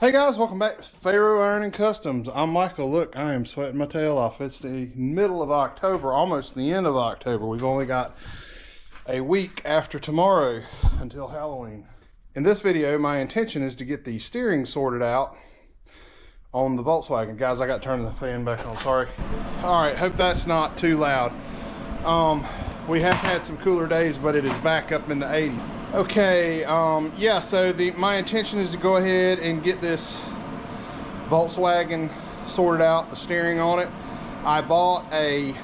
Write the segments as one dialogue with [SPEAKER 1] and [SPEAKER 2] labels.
[SPEAKER 1] Hey guys, welcome back to Pharaoh Iron & Customs. I'm Michael. Look, I am sweating my tail off. It's the middle of October, almost the end of October. We've only got a week after tomorrow until Halloween. In this video, my intention is to get the steering sorted out on the Volkswagen. Guys, I got to turn the fan back on, sorry. All right, hope that's not too loud. We have had some cooler days, but it is back up in the 80s. Okay, yeah, so my intention is to go ahead and get this Volkswagen sorted out, the steering on it. I bought a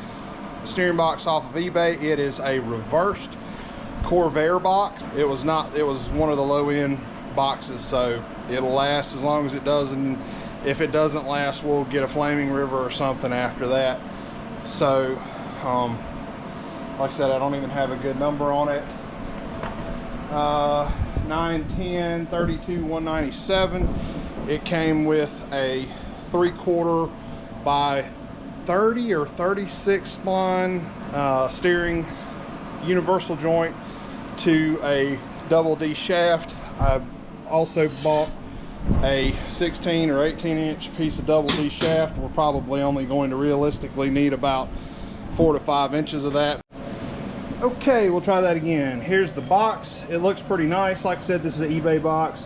[SPEAKER 1] steering box off of eBay. It is a reversed Corvair box. It was one of the low-end boxes, so it'll last as long as it does, and if it doesn't last, we'll get a Flaming River or something after that. So, like I said, I don't even have a good number on it. 910 32 197. It came with a 3/4 by 30 or 36 spline steering universal joint to a double D shaft. I also bought a 16 or 18 inch piece of double D shaft. We're probably only going to realistically need about 4 to 5 inches of that. Okay, we'll try that again. Here's the box. It looks pretty nice. Like I said, this is an eBay box.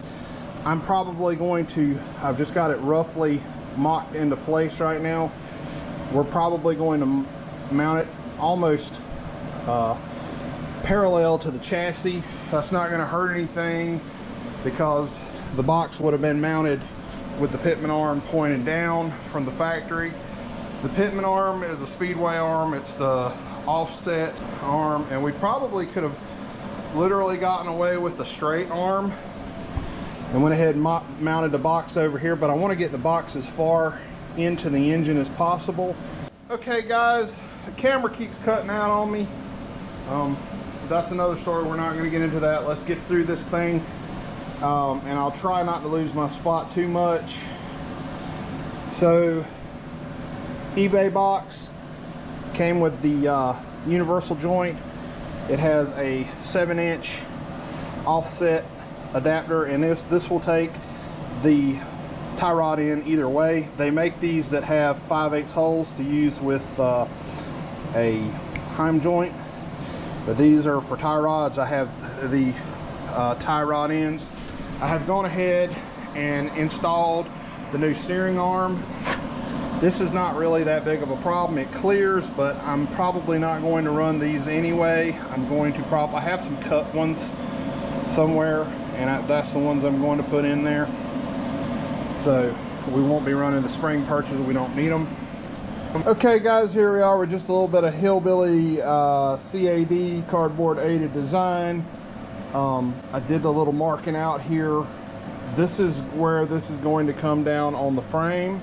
[SPEAKER 1] I'm probably going to, I've just got it roughly mocked into place right now. We're probably going to mount it almost parallel to the chassis. That's not going to hurt anything because the box would have been mounted with the pitman arm pointed down from the factory. The pitman arm is a Speedway arm. It's the offset arm, and we probably could have literally gotten away with the straight arm and went ahead and mounted the box over here, but I want to get the box as far into the engine as possible. Okay guys, the camera keeps cutting out on me. That's another story. We're not going to get into that. Let's get through this thing, and I'll try not to lose my spot too much. So, eBay box came with the universal joint. It has a 7-inch offset adapter, and this will take the tie rod in either way. They make these that have 5/8 holes to use with a Heim joint, but these are for tie rods. I have the tie rod ends. I have gone ahead and installed the new steering arm. This is not really that big of a problem. It clears, but I'm probably not going to run these anyway. I'm going to I have some cut ones somewhere, and that's the ones I'm going to put in there. So we won't be running the spring purchase. We don't need them. Okay guys, here we are with just a little bit of hillbilly CAD cardboard aided design. I did a little marking out here. This is where this is going to come down on the frame.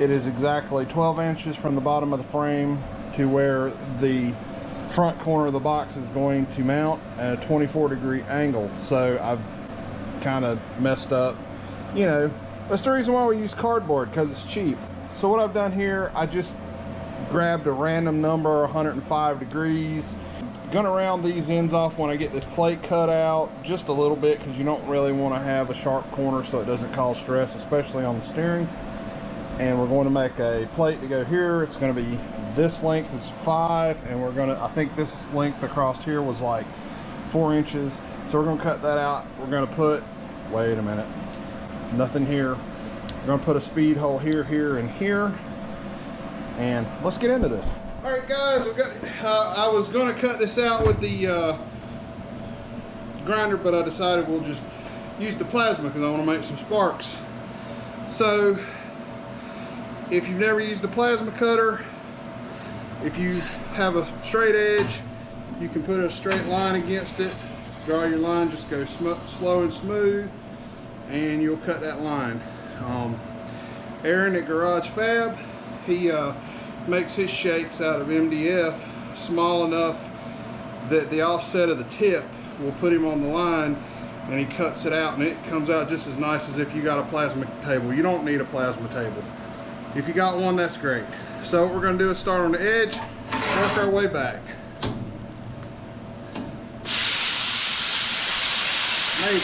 [SPEAKER 1] It is exactly 12 inches from the bottom of the frame to where the front corner of the box is going to mount at a 24-degree angle. So I've kind of messed up. You know, that's the reason why we use cardboard, because it's cheap. So what I've done here, I just grabbed a random number, 105 degrees. Gonna round these ends off when I get this plate cut out just a little bit, because you don't really want to have a sharp corner so it doesn't cause stress, especially on the steering. And we're going to make a plate to go here. It's going to be this length is 5, and we're going to, I think this length across here was like 4 inches. So we're going to cut that out. We're going to put, wait a minute, nothing here. We're going to put a speed hole here, here, and here. And let's get into this. All right, guys, we've got. I was going to cut this out with the grinder, but I decided we'll just use the plasma because I want to make some sparks. So, if you've never used a plasma cutter, if you have a straight edge, you can put a straight line against it, draw your line, just go slow and smooth, and you'll cut that line. Aaron at Garage Fab, he makes his shapes out of MDF small enough that the offset of the tip will put him on the line, and he cuts it out, and it comes out just as nice as if you got a plasma table. You don't need a plasma table. If you got one, that's great. So what we're going to do is start on the edge, work our way back. Maybe.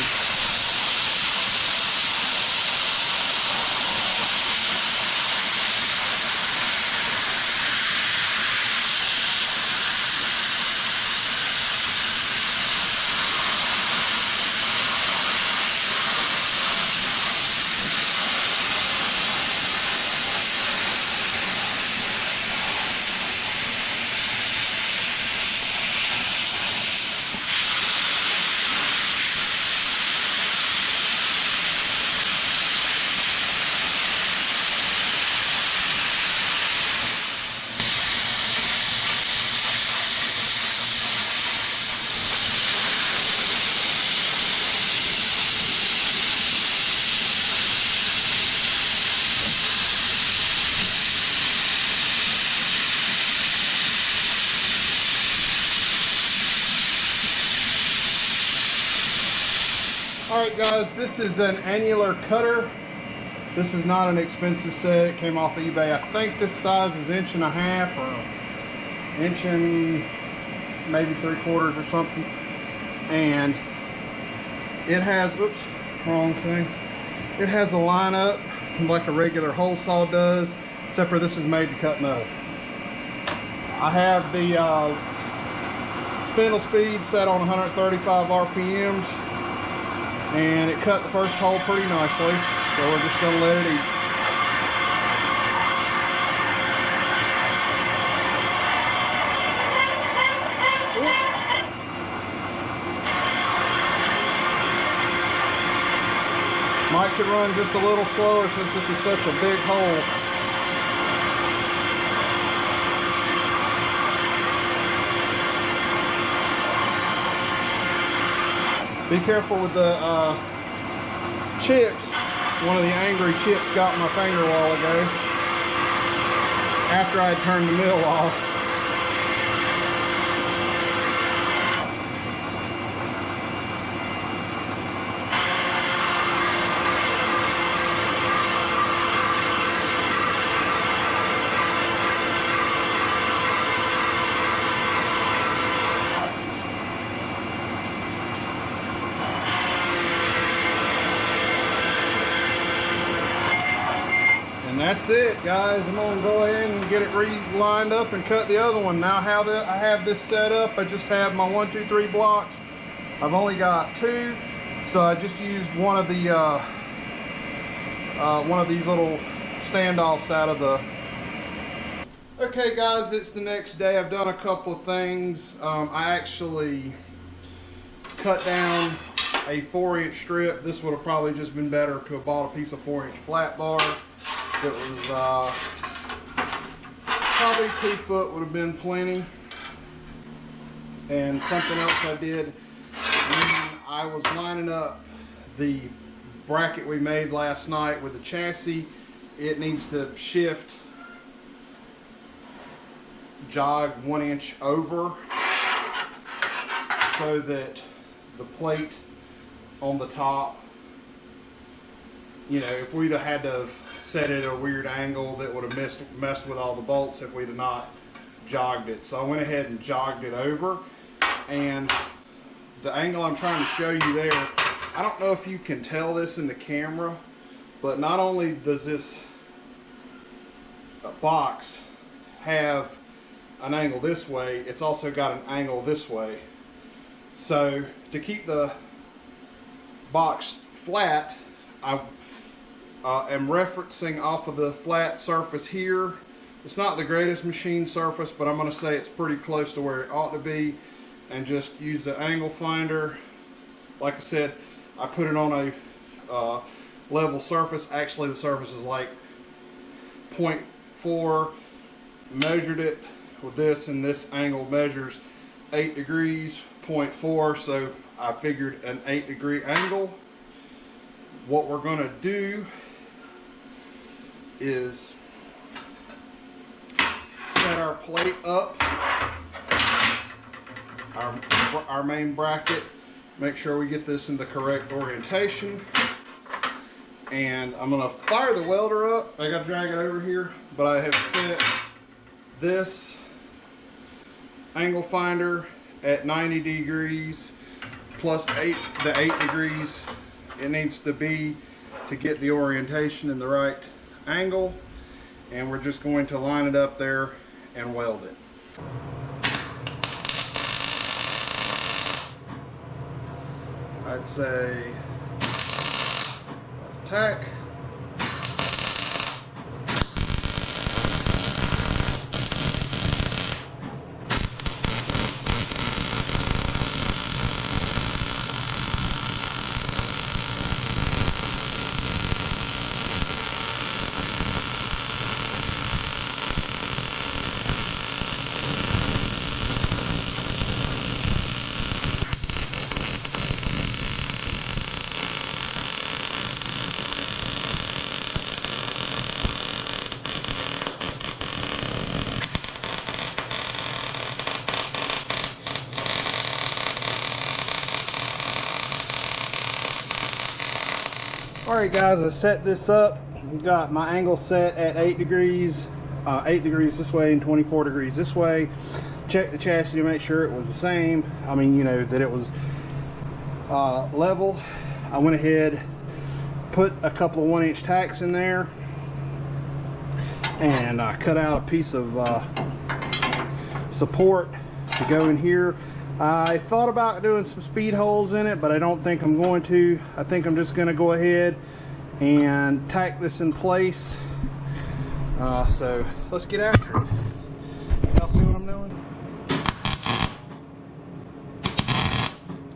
[SPEAKER 1] Alright guys, this is an annular cutter. This is not an expensive set. It came off eBay. I think this size is 1.5 or inch and maybe 3/4 or something. And it has, oops, wrong thing. It has a lineup like a regular hole saw does, except for this is made to cut metal. I have the spindle speed set on 135 RPMs, and it cut the first hole pretty nicely, so we're just going to let it eat. Might could run just a little slower since this is such a big hole. Be careful with the chips. One of the angry chips got my finger a while ago after I had turned the mill off. That's it, guys. I'm gonna go ahead and get it lined up and cut the other one. Now I have this set up, I just have my 1, 2, 3 blocks. I've only got 2, so I just used one of these little standoffs out of the. Okay, guys, it's the next day. I've done a couple of things. I actually cut down a 4-inch strip. This would have probably just been better to have bought a piece of 4-inch flat bar. It was probably 2 foot would have been plenty. And something else I did when I was lining up the bracket we made last night with the chassis, it needs to shift, jog 1 inch over so that the plate on the top, you know, if we'd have had to set it at a weird angle, that would have messed with all the bolts if we'd have not jogged it. So I went ahead and jogged it over, and the angle I'm trying to show you there, I don't know if you can tell this in the camera, but not only does this box have an angle this way, it's also got an angle this way. So to keep the box flat, I am referencing off of the flat surface here. It's not the greatest machine surface, but I'm going to say it's pretty close to where it ought to be, and just use the angle finder. Like I said, I put it on a level surface. Actually, the surface is like 0.4. Measured it with this, and this angle measures 8 degrees, 0.4, so I figured an 8-degree angle. What we're going to do is set our plate up, our main bracket, make sure we get this in the correct orientation, and I'm going to fire the welder up. I got to drag it over here, but I have set this angle finder at 90 degrees plus the 8 degrees it needs to be to get the orientation in the right angle, and we're just going to line it up there and weld it. I'd say let's tack. Alright guys, I set this up. We've got my angle set at 8 degrees. 8 degrees this way and 24 degrees this way. Check the chassis to make sure it was the same. I mean, you know, that it was level. I went ahead, put a couple of 1-inch tacks in there, and I cut out a piece of support to go in here. I thought about doing some speed holes in it, but I don't think I'm going to. I think I'm just going to go ahead and tack this in place. So let's get after it. Y'all see what I'm doing?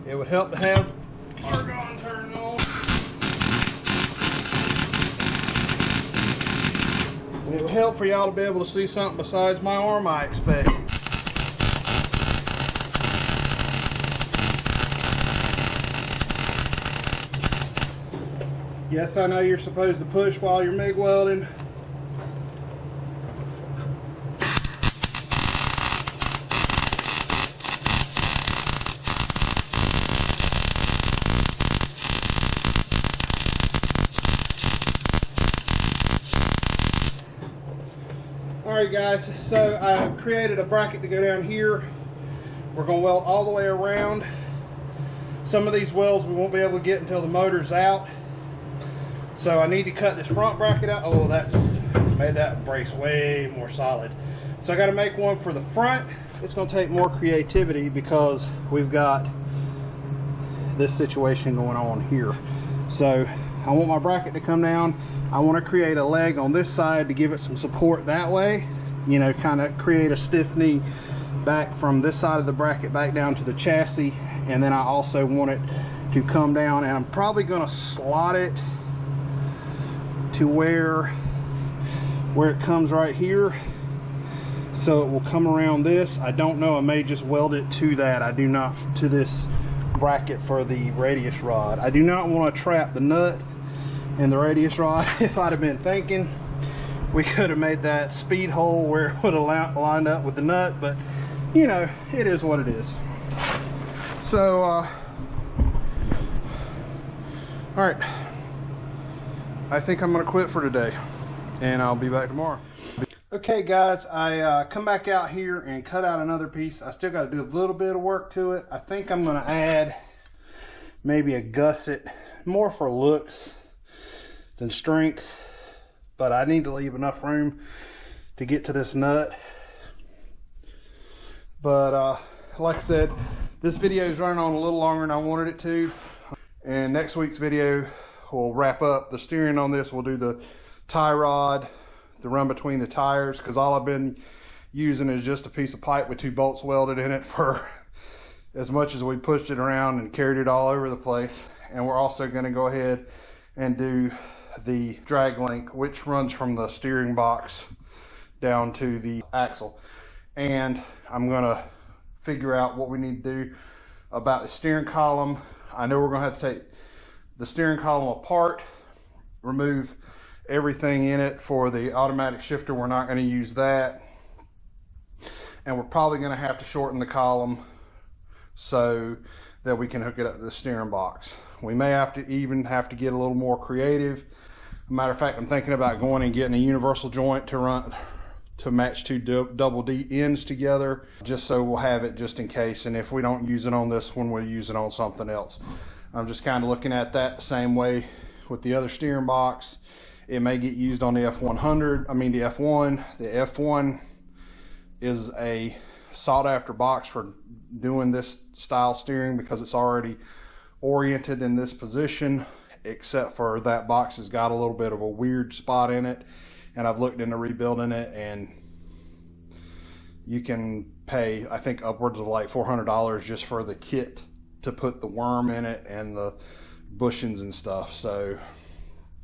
[SPEAKER 1] It would help to have argon turned on. And it would help for y'all to be able to see something besides my arm, I expect. Yes, I know you're supposed to push while you're MIG welding. Alright guys, so I've created a bracket to go down here. We're going to weld all the way around. Some of these welds we won't be able to get until the motor's out. So I need to cut this front bracket out. Oh, that's made that brace way more solid. So I got to make one for the front. It's going to take more creativity because we've got this situation going on here. So I want my bracket to come down. I want to create a leg on this side to give it some support that way. You know, kind of create a stiff knee back from this side of the bracket back down to the chassis. And then I also want it to come down, and I'm probably going to slot it to where it comes right here, so it will come around this. I don't know, I may just weld it to that. I do not to this bracket for the radius rod. I do not want to trap the nut in the radius rod. If I'd have been thinking, we could have made that speed hole where it would have lined up with the nut, but you know, it is what it is. So all right, I think I'm gonna quit for today, and I'll be back tomorrow. Okay guys, I come back out here and cut out another piece. I still got to do a little bit of work to it. I think I'm gonna add maybe a gusset, more for looks than strength, but I need to leave enough room to get to this nut. But like I said, this video is running on a little longer than I wanted it to, and next week's video we'll wrap up the steering on this. We'll do the tie rod, the run between the tires, because all I've been using is just a piece of pipe with 2 bolts welded in it for as much as we pushed it around and carried it all over the place. And we're also going to go ahead and do the drag link, which runs from the steering box down to the axle. And I'm going to figure out what we need to do about the steering column. I know we're going to have to take the steering column apart, remove everything in it for the automatic shifter. We're not going to use that, and we're probably going to have to shorten the column so that we can hook it up to the steering box. We may have to get a little more creative. Matter of fact, I'm thinking about going and getting a universal joint to match 2 double D ends together, just so we'll have it just in case, and if we don't use it on this one, we'll use it on something else. I'm just kind of looking at that the same way with the other steering box. It may get used on the F100, I mean the F1. The F1 is a sought after box for doing this style steering because it's already oriented in this position, except for that box has got a little bit of a weird spot in it, and I've looked into rebuilding it, and you can pay, I think, upwards of like $400 just for the kit to put the worm in it and the bushings and stuff. So,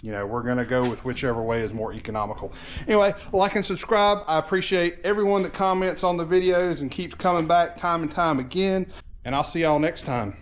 [SPEAKER 1] you know, we're gonna go with whichever way is more economical. Anyway, like and subscribe. I appreciate everyone that comments on the videos and keeps coming back time and time again, and I'll see y'all next time.